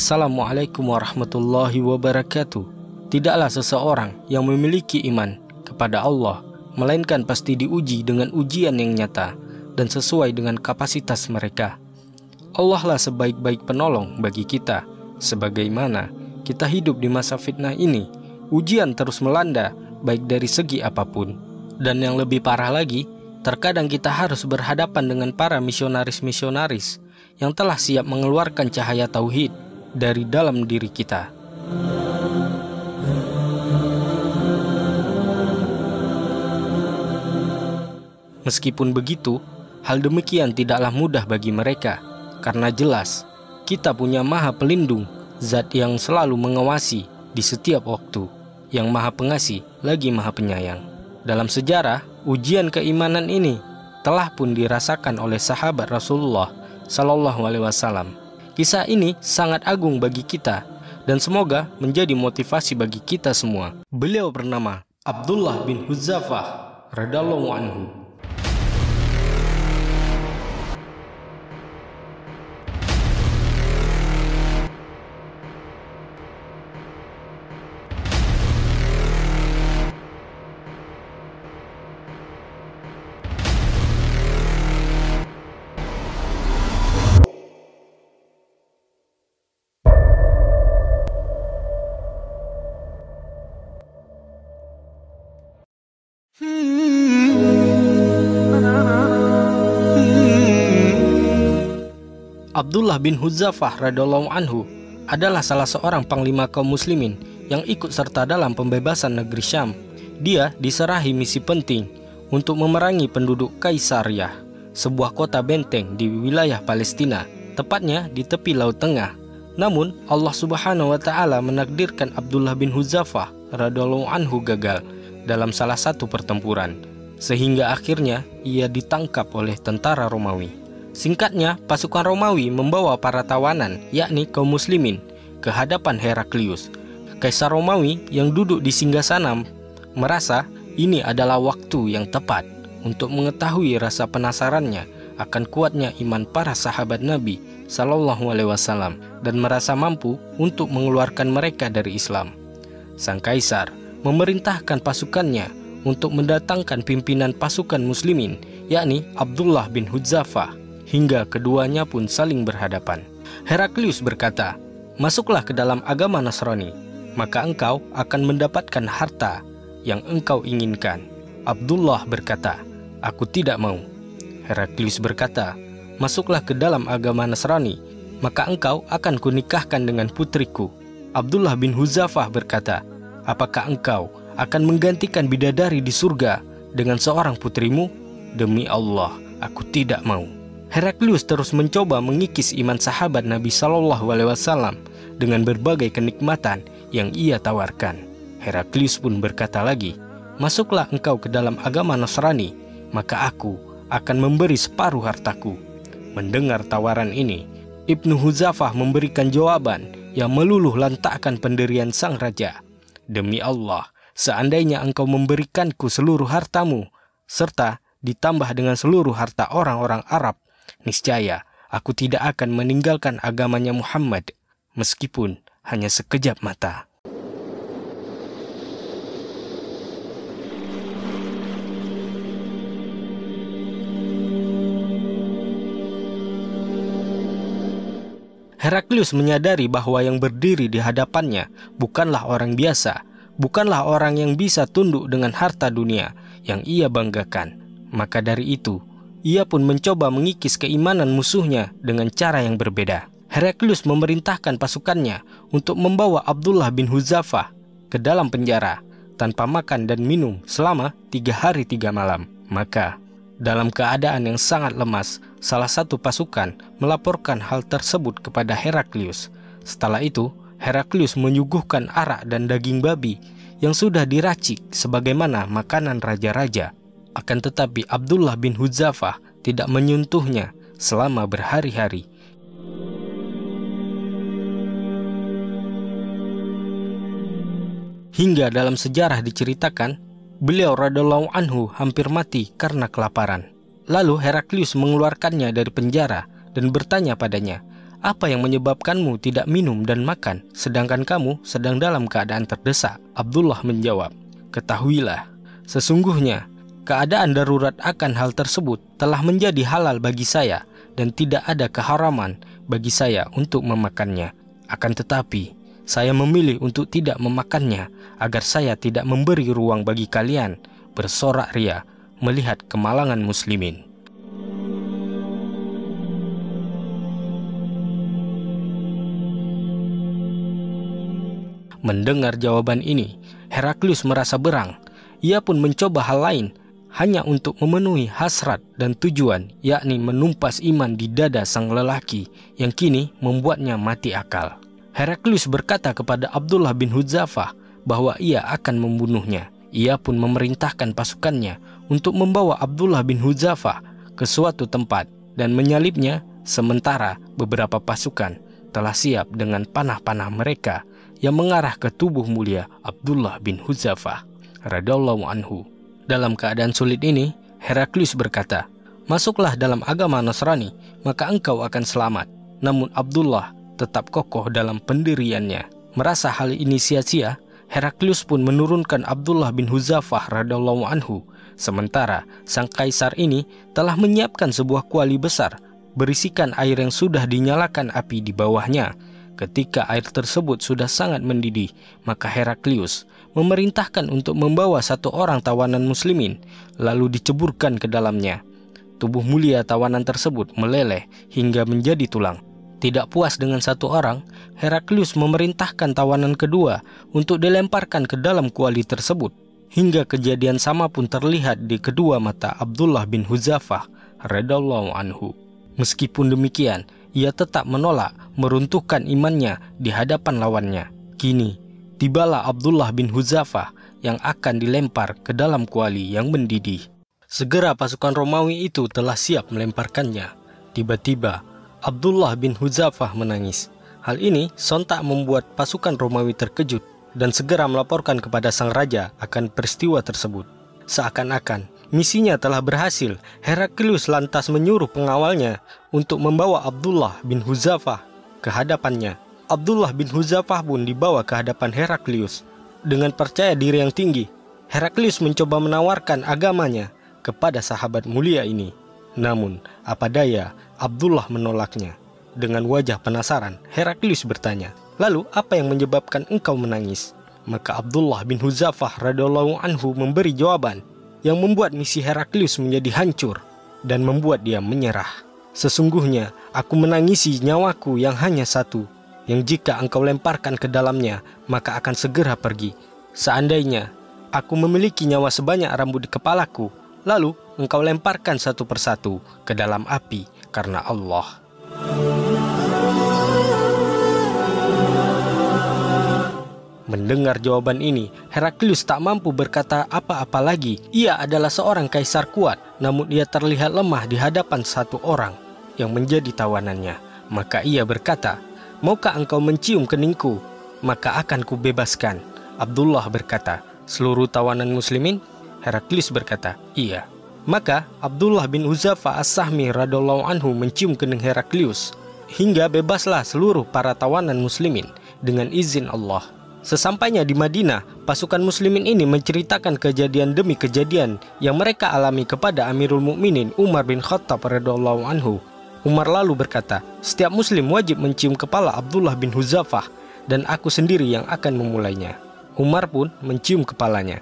Assalamualaikum warahmatullahi wabarakatuh. Tidaklah seseorang yang memiliki iman kepada Allah melainkan pasti diuji dengan ujian yang nyata dan sesuai dengan kapasitas mereka. Allah lah sebaik-baik penolong bagi kita. Sebagaimana kita hidup di masa fitnah ini, ujian terus melanda baik dari segi apapun. Dan yang lebih parah lagi, terkadang kita harus berhadapan dengan para misionaris-misionaris yang telah siap mengeluarkan cahaya tauhid dari dalam diri kita. Meskipun begitu, hal demikian tidaklah mudah bagi mereka, karena jelas kita punya Maha Pelindung, Zat yang selalu mengawasi di setiap waktu, yang Maha Pengasih lagi Maha Penyayang. Dalam sejarah, ujian keimanan ini telah pun dirasakan oleh sahabat Rasulullah Sallallahu Alaihi Wasallam. Kisah ini sangat agung bagi kita dan semoga menjadi motivasi bagi kita semua. Beliau bernama Abdullah bin Hudzafah radhiyallahu anhu. Abdullah bin Hudzafah radhiyallahu anhu adalah salah seorang panglima kaum muslimin yang ikut serta dalam pembebasan negeri Syam. Dia diserahi misi penting untuk memerangi penduduk Kaisariah, sebuah kota benteng di wilayah Palestina, tepatnya di tepi Laut Tengah. Namun Allah Subhanahu wa taala menakdirkan Abdullah bin Hudzafah radhiyallahu anhu gagal dalam salah satu pertempuran, sehingga akhirnya ia ditangkap oleh tentara Romawi. Singkatnya, pasukan Romawi membawa para tawanan, yakni kaum muslimin, ke hadapan Heraklius. Kaisar Romawi yang duduk di singgasana merasa ini adalah waktu yang tepat untuk mengetahui rasa penasarannya akan kuatnya iman para sahabat Nabi Sallallahu Alaihi Wasallam dan merasa mampu untuk mengeluarkan mereka dari Islam. Sang kaisar memerintahkan pasukannya untuk mendatangkan pimpinan pasukan muslimin, yakni Abdullah bin Hudzafah, hingga keduanya pun saling berhadapan. Heraklius berkata, "Masuklah ke dalam agama Nasrani, maka engkau akan mendapatkan harta yang engkau inginkan." Abdullah berkata, "Aku tidak mau." Heraklius berkata, "Masuklah ke dalam agama Nasrani, maka engkau akan kunikahkan dengan putriku." Abdullah bin Hudzafah berkata, "Apakah engkau akan menggantikan bidadari di surga dengan seorang putrimu?" "Demi Allah, aku tidak mau." Heraklius terus mencoba mengikis iman sahabat Nabi Sallallahu Alaihi Wasallam dengan berbagai kenikmatan yang ia tawarkan. Heraklius pun berkata lagi, "Masuklah engkau ke dalam agama Nasrani, maka aku akan memberi separuh hartaku." Mendengar tawaran ini, Ibnu Hudzafah memberikan jawaban yang meluluh lantakkan pendirian sang raja. "Demi Allah, seandainya engkau memberikanku seluruh hartamu, serta ditambah dengan seluruh harta orang-orang Arab, niscaya aku tidak akan meninggalkan agamanya Muhammad, meskipun hanya sekejap mata." Heraklius menyadari bahwa yang berdiri di hadapannya bukanlah orang biasa, bukanlah orang yang bisa tunduk dengan harta dunia yang ia banggakan. Maka dari itu, ia pun mencoba mengikis keimanan musuhnya dengan cara yang berbeda. Heraklius memerintahkan pasukannya untuk membawa Abdullah bin Hudzafah ke dalam penjara tanpa makan dan minum selama 3 hari 3 malam. Maka, dalam keadaan yang sangat lemas, salah satu pasukan melaporkan hal tersebut kepada Heraklius. Setelah itu, Heraklius menyuguhkan arak dan daging babi yang sudah diracik sebagaimana makanan raja-raja. Akan tetapi Abdullah bin Hudzafah tidak menyentuhnya selama berhari-hari. Hingga dalam sejarah diceritakan, beliau radhiyallahu anhu hampir mati karena kelaparan. Lalu Heraklius mengeluarkannya dari penjara dan bertanya padanya, apa yang menyebabkanmu tidak minum dan makan, sedangkan kamu sedang dalam keadaan terdesak? Abdullah menjawab, ketahuilah, sesungguhnya keadaan darurat akan hal tersebut telah menjadi halal bagi saya dan tidak ada keharaman bagi saya untuk memakannya. Akan tetapi, saya memilih untuk tidak memakannya agar saya tidak memberi ruang bagi kalian bersorak ria melihat kemalangan muslimin. Mendengar jawaban ini, Heraklius merasa berang. Ia pun mencoba hal lain, hanya untuk memenuhi hasrat dan tujuan, yakni menumpas iman di dada sang lelaki yang kini membuatnya mati akal. Heraklius berkata kepada Abdullah bin Hudzafah bahwa ia akan membunuhnya. Ia pun memerintahkan pasukannya untuk membawa Abdullah bin Hudzafah ke suatu tempat dan menyalibnya, sementara beberapa pasukan telah siap dengan panah-panah mereka yang mengarah ke tubuh mulia Abdullah bin Hudzafah radhiyallahu anhu. Dalam keadaan sulit ini, Heraklius berkata, "Masuklah dalam agama Nasrani, maka engkau akan selamat." Namun Abdullah tetap kokoh dalam pendiriannya. Merasa hal ini sia-sia, Heraklius pun menurunkan Abdullah bin Hudzafah radhiyallahu anhu. Sementara sang kaisar ini telah menyiapkan sebuah kuali besar berisikan air yang sudah dinyalakan api di bawahnya. Ketika air tersebut sudah sangat mendidih, maka Heraklius memerintahkan untuk membawa satu orang tawanan muslimin, lalu diceburkan ke dalamnya. Tubuh mulia tawanan tersebut meleleh hingga menjadi tulang. Tidak puas dengan satu orang, Heraklius memerintahkan tawanan kedua untuk dilemparkan ke dalam kuali tersebut. Hingga kejadian sama pun terlihat di kedua mata Abdullah bin Hudzafah radhiyallahu anhu. Meskipun demikian, ia tetap menolak meruntuhkan imannya di hadapan lawannya. Kini, tibalah Abdullah bin Hudzafah yang akan dilempar ke dalam kuali yang mendidih. Segera pasukan Romawi itu telah siap melemparkannya. Tiba-tiba, Abdullah bin Hudzafah menangis. Hal ini sontak membuat pasukan Romawi terkejut dan segera melaporkan kepada sang raja akan peristiwa tersebut. Seakan-akan misinya telah berhasil, Heraklius lantas menyuruh pengawalnya untuk membawa Abdullah bin Hudzafah ke hadapannya. Abdullah bin Hudzafah pun dibawa ke hadapan Heraklius. Dengan percaya diri yang tinggi, Heraklius mencoba menawarkan agamanya kepada sahabat mulia ini. Namun, apa daya, Abdullah menolaknya. Dengan wajah penasaran, Heraklius bertanya, "Lalu apa yang menyebabkan engkau menangis?" Maka Abdullah bin Hudzafah radhiyallahu anhu memberi jawaban yang membuat misi Heraklius menjadi hancur dan membuat dia menyerah. "Sesungguhnya aku menangisi nyawaku yang hanya satu, yang jika engkau lemparkan ke dalamnya, maka akan segera pergi. Seandainya aku memiliki nyawa sebanyak rambut di kepalaku, lalu engkau lemparkan satu persatu ke dalam api karena Allah." Mendengar jawaban ini, Heraklius tak mampu berkata apa-apa lagi. Ia adalah seorang kaisar kuat, namun ia terlihat lemah di hadapan satu orang yang menjadi tawanannya. Maka ia berkata, "Maukah engkau mencium keningku? Maka akan kubebaskan." Abdullah berkata, "Seluruh tawanan muslimin?" Heraklius berkata, "Iya." Maka Abdullah bin Hudzafah as-Sahmi radhiyallahu anhu mencium kening Heraklius, hingga bebaslah seluruh para tawanan muslimin dengan izin Allah. Sesampainya di Madinah, pasukan muslimin ini menceritakan kejadian demi kejadian yang mereka alami kepada Amirul Mukminin Umar bin Khattab radhiyallahu anhu. Umar lalu berkata, "Setiap muslim wajib mencium kepala Abdullah bin Hudzafah dan aku sendiri yang akan memulainya." Umar pun mencium kepalanya.